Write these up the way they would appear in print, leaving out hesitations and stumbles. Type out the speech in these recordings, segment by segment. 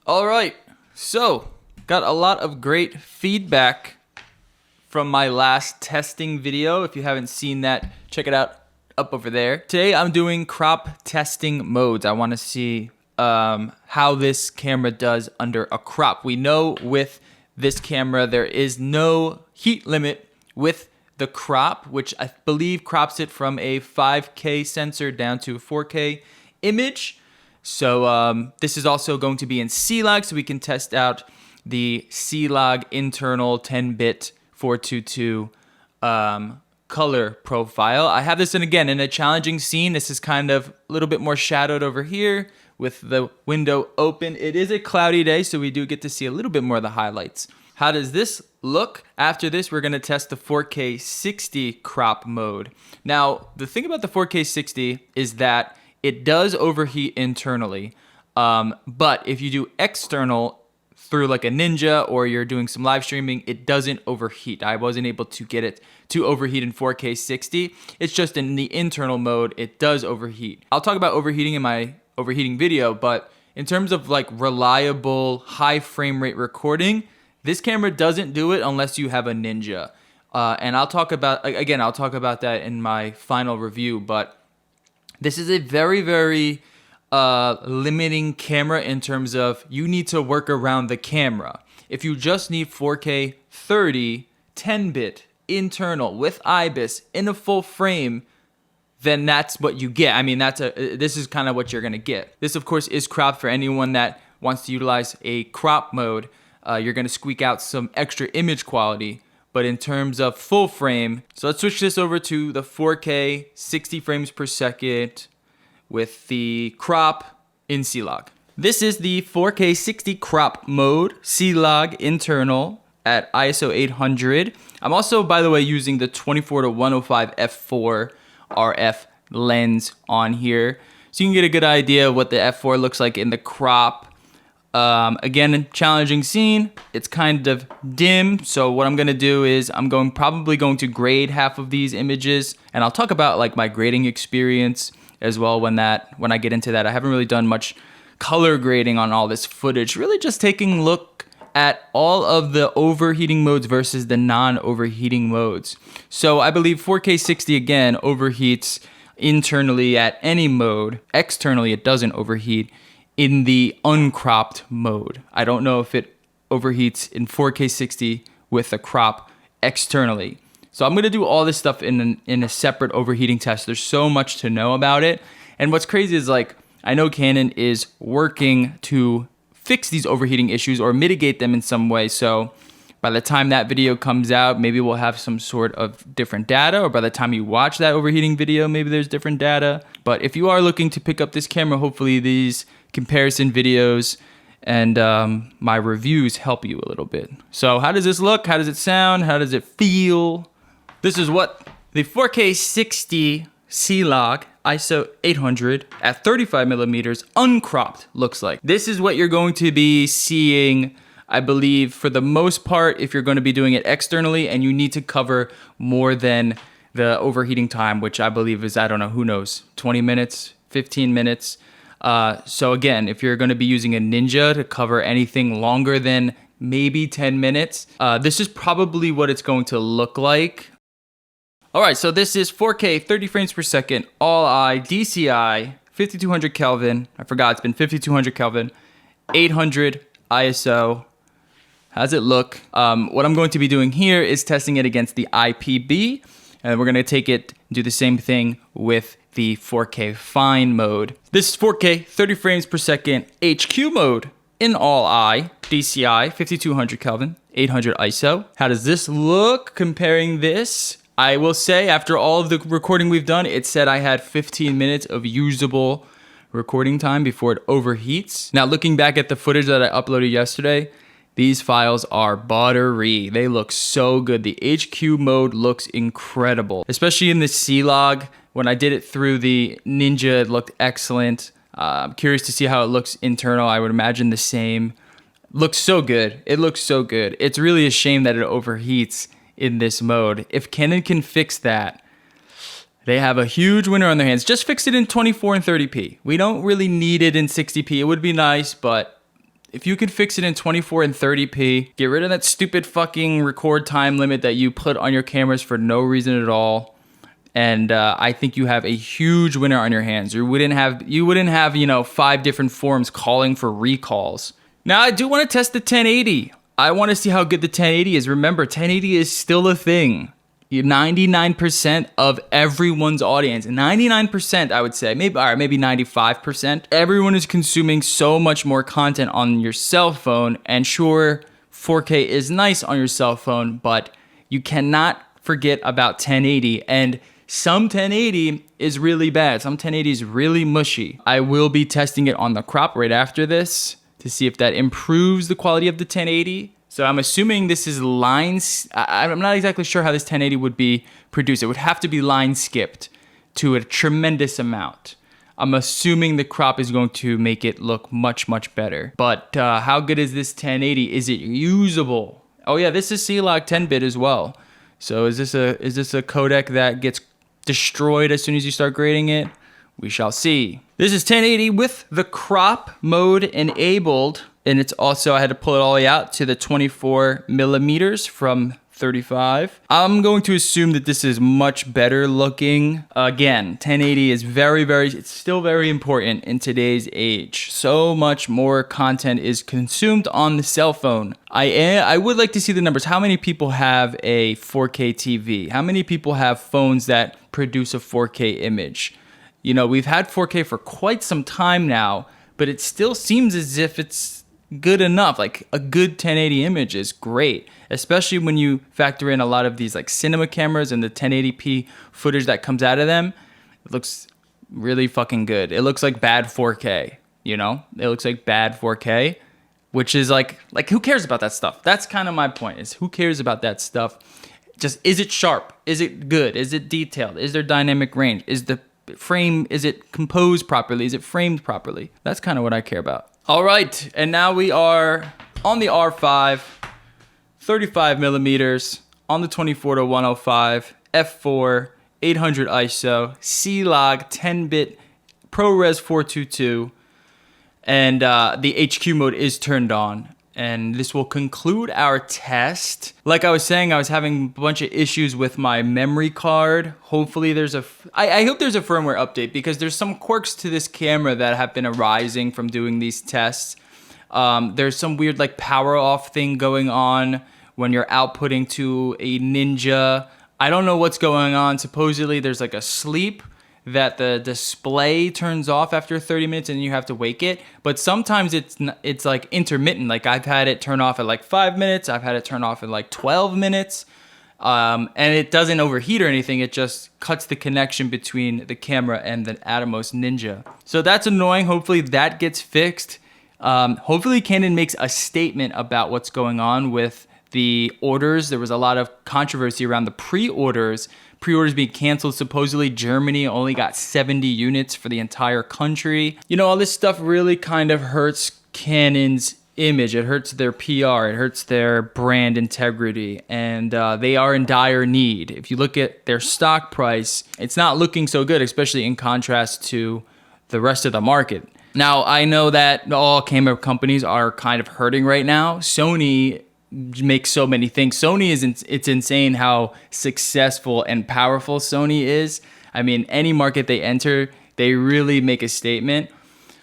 All right, so got a lot of great feedback from my last testing video. If you haven't seen that, check it out up over there. Today I'm doing crop testing modes. I want to see how this camera does under a crop. We know with this camera there is no heat limit with the crop, which I believe crops it from a 5K sensor down to a 4K image. So this is also going to be in C-Log, so we can test out the C-Log internal 10-bit 422 color profile. I have this in a challenging scene. This is kind of a little bit more shadowed over here with the window open. It is a cloudy day, so we do get to see a little bit more of the highlights. How does this look? After this, we're gonna test the 4K 60 crop mode. Now, the thing about the 4K 60 is that it does overheat internally, but if you do external through like a Ninja or you're doing some live streaming, it doesn't overheat. I wasn't able to get it to overheat in 4K 60. It's just in the internal mode, it does overheat. I'll talk about overheating in my overheating video, but in terms of like reliable high frame rate recording, this camera doesn't do it unless you have a Ninja. And I'll talk about that in my final review, but this is a very, very limiting camera in terms of you need to work around the camera. If you just need 4K 30, 10-bit internal with IBIS in a full frame, then that's what you get. I mean, this is kind of what you're gonna get. This, of course, is cropped for anyone that wants to utilize a crop mode. You're gonna squeak out some extra image quality. But in terms of full frame, so let's switch this over to the 4K 60 frames per second with the crop in C-Log. This is the 4K 60 crop mode, C-Log internal at ISO 800. I'm also, by the way, using the 24-105 f4 RF lens on here, so you can get a good idea of what the f4 looks like in the crop. Again, challenging scene. It's kind of dim. So what I'm going to do is I'm probably going to grade half of these images, and I'll talk about like my grading experience as well when I get into that. I haven't really done much color grading on all this footage, really just taking a look at all of the overheating modes versus the non-overheating modes. So I believe 4K 60 again overheats internally at any mode. Externally, it doesn't overheat in the uncropped mode. I don't know if it overheats in 4K 60 with a crop externally. So I'm gonna do all this stuff in a separate overheating test. There's so much to know about it. And what's crazy is like, I know Canon is working to fix these overheating issues or mitigate them in some way. So by the time that video comes out, maybe we'll have some sort of different data, or by the time you watch that overheating video, maybe there's different data. But if you are looking to pick up this camera, hopefully these comparison videos and my reviews help you a little bit. So how does this look? How does it sound? How does it feel? This is what the 4K 60 C-Log ISO 800 at 35 millimeters uncropped looks like. This is what you're going to be seeing, I believe, for the most part, if you're going to be doing it externally and you need to cover more than the overheating time, which I believe is, I don't know, who knows, 20 minutes, 15 minutes. So again, if you're going to be using a Ninja to cover anything longer than maybe 10 minutes, this is probably what it's going to look like. All right, so this is 4K 30 frames per second, all eye, DCI, 5200 Kelvin. I forgot, it's been 5200 Kelvin, 800 ISO. How's it look? What I'm going to be doing here is testing it against the IPB, and we're going to take it and do the same thing with the 4K fine mode. This is 4K 30 frames per second HQ mode in all eye, DCI, 5200 Kelvin, 800 ISO. How does this look comparing this? I will say, after all of the recording we've done, it said I had 15 minutes of usable recording time before it overheats. Now, looking back at the footage that I uploaded yesterday, these files are buttery. They look so good. The HQ mode looks incredible, especially in the C-Log. When I did it through the Ninja, it looked excellent. I'm curious to see how it looks internal. I would imagine the same. Looks so good. It looks so good. It's really a shame that it overheats in this mode. If Canon can fix that, they have a huge winner on their hands. Just fix it in 24 and 30p. We don't really need it in 60p. It would be nice, but If you could fix it in 24 and 30p, get rid of that stupid fucking record time limit that you put on your cameras for no reason at all. And I think you have a huge winner on your hands. You wouldn't have, you know, 5 different forums calling for recalls. Now, I do want to test the 1080. I want to see how good the 1080 is. Remember, 1080 is still a thing. 99% of everyone's audience, 99%, I would say, maybe 95%. Everyone is consuming so much more content on your cell phone. And sure, 4K is nice on your cell phone, but you cannot forget about 1080. And some 1080 is really bad. Some 1080 is really mushy. I will be testing it on the crop right after this to see if that improves the quality of the 1080. So I'm assuming this is lines. I'm not exactly sure how this 1080 would be produced. It would have to be line skipped to a tremendous amount. I'm assuming the crop is going to make it look much, much better. But how good is this 1080? Is it usable? Oh yeah, this is C-Log 10-bit as well. So is this a codec that gets destroyed as soon as you start grading it? We shall see. This is 1080 with the crop mode enabled. And it's also, I had to pull it all the way out to the 24 millimeters from 35. I'm going to assume that this is much better looking. Again, 1080 is it's still very important in today's age. So much more content is consumed on the cell phone. I would like to see the numbers. How many people have a 4K TV? How many people have phones that produce a 4K image? You know, we've had 4K for quite some time now, but it still seems as if it's good enough. Like a good 1080 image is great, especially when you factor in a lot of these like cinema cameras and the 1080p footage that comes out of them. It looks really fucking good. It looks like bad 4K, you know? It looks like bad 4K, which is like who cares about that stuff? That's kind of my point, is who cares about that stuff? Just, is it sharp? Is it good? Is it detailed? Is there dynamic range? Is the frame, is it composed properly? Is it framed properly? That's kind of what I care about. All right, and now we are on the R5, 35 millimeters, on the 24 to 105, f4, 800 ISO, C-Log 10-bit, ProRes 422, and the HQ mode is turned on. And this will conclude our test. Like I was saying, I was having a bunch of issues with my memory card. Hopefully I hope there's a firmware update, because there's some quirks to this camera that have been arising from doing these tests. There's some weird like power off thing going on when you're outputting to a Ninja. I don't know what's going on. Supposedly there's like a sleep that the display turns off after 30 minutes and you have to wake it. But sometimes it's like intermittent. Like I've had it turn off at like 5 minutes. I've had it turn off at like 12 minutes. And it doesn't overheat or anything. It just cuts the connection between the camera and the Atomos Ninja. So that's annoying. Hopefully that gets fixed. Hopefully Canon makes a statement about what's going on with the orders. There was a lot of controversy around the pre-orders being canceled. Supposedly Germany only got 70 units for the entire country. You know, all this stuff really kind of hurts Canon's image. It hurts their PR. It hurts their brand integrity. And they are in dire need. If you look at their stock price, it's not looking so good, especially in contrast to the rest of the market. Now, I know that all camera companies are kind of hurting right now. Sony makes so many things. It's insane how successful and powerful Sony is. I mean, any market they enter, they really make a statement.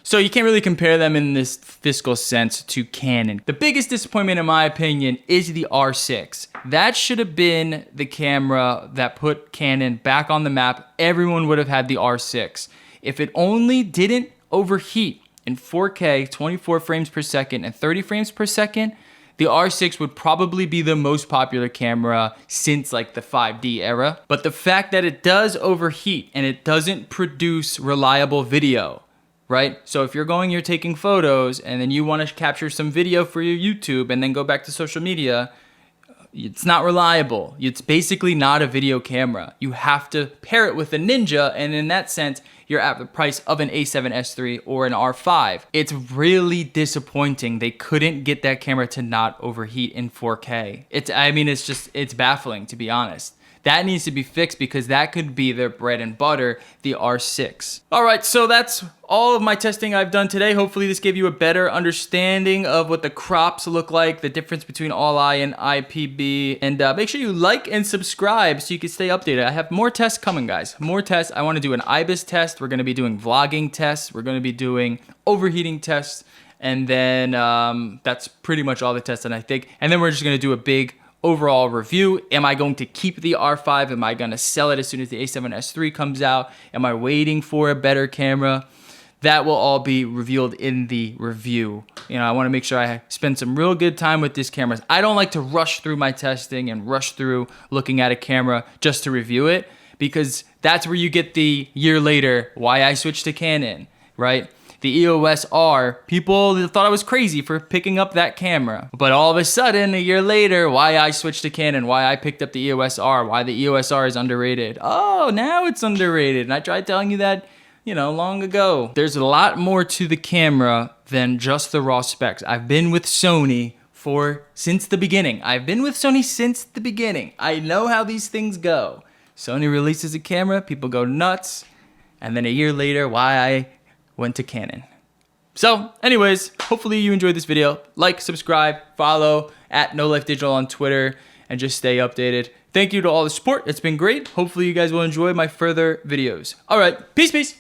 So you can't really compare them in this fiscal sense to Canon. The biggest disappointment, in my opinion, is the R6. That should have been the camera that put Canon back on the map. Everyone would have had the R6. If it only didn't overheat in 4K, 24 frames per second and 30 frames per second, the R6 would probably be the most popular camera since like the 5D era. But the fact that it does overheat and it doesn't produce reliable video, right? So if you're taking photos and then you want to capture some video for your YouTube and then go back to social media, it's not reliable. It's basically not a video camera. You have to pair it with a Ninja, and in that sense, you're at the price of an A7S III or an R5. It's really disappointing they couldn't get that camera to not overheat in 4K. It's baffling, to be honest. That needs to be fixed because that could be their bread and butter, the R6. All right, so that's all of my testing I've done today. Hopefully this gave you a better understanding of what the crops look like, the difference between All-I and IPB. And make sure you like and subscribe so you can stay updated. I have more tests coming, guys. More tests. I want to do an IBIS test. We're going to be doing vlogging tests. We're going to be doing overheating tests. And then that's pretty much all the tests that I think. And then we're just going to do a big overall review. Am I going to keep the R5? Am I going to sell it as soon as the A7S III comes out? Am I waiting for a better camera? That will all be revealed in the review. You know, I want to make sure I spend some real good time with these cameras. I don't like to rush through my testing and rush through looking at a camera just to review it, because that's where you get the year later why I switched to Canon, right? The EOS R, people thought I was crazy for picking up that camera. But all of a sudden, a year later, why I switched to Canon, why I picked up the EOS R, why the EOS R is underrated. Oh, now it's underrated. And I tried telling you that, you know, long ago. There's a lot more to the camera than just the raw specs. I've been with Sony since the beginning. I know how these things go. Sony releases a camera, people go nuts. And then a year later, why I went to Canon. So anyways, hopefully you enjoyed this video. Like, subscribe, follow at NoLifeDigital on Twitter, and just stay updated. Thank you to all the support. It's been great. Hopefully you guys will enjoy my further videos. All right, peace.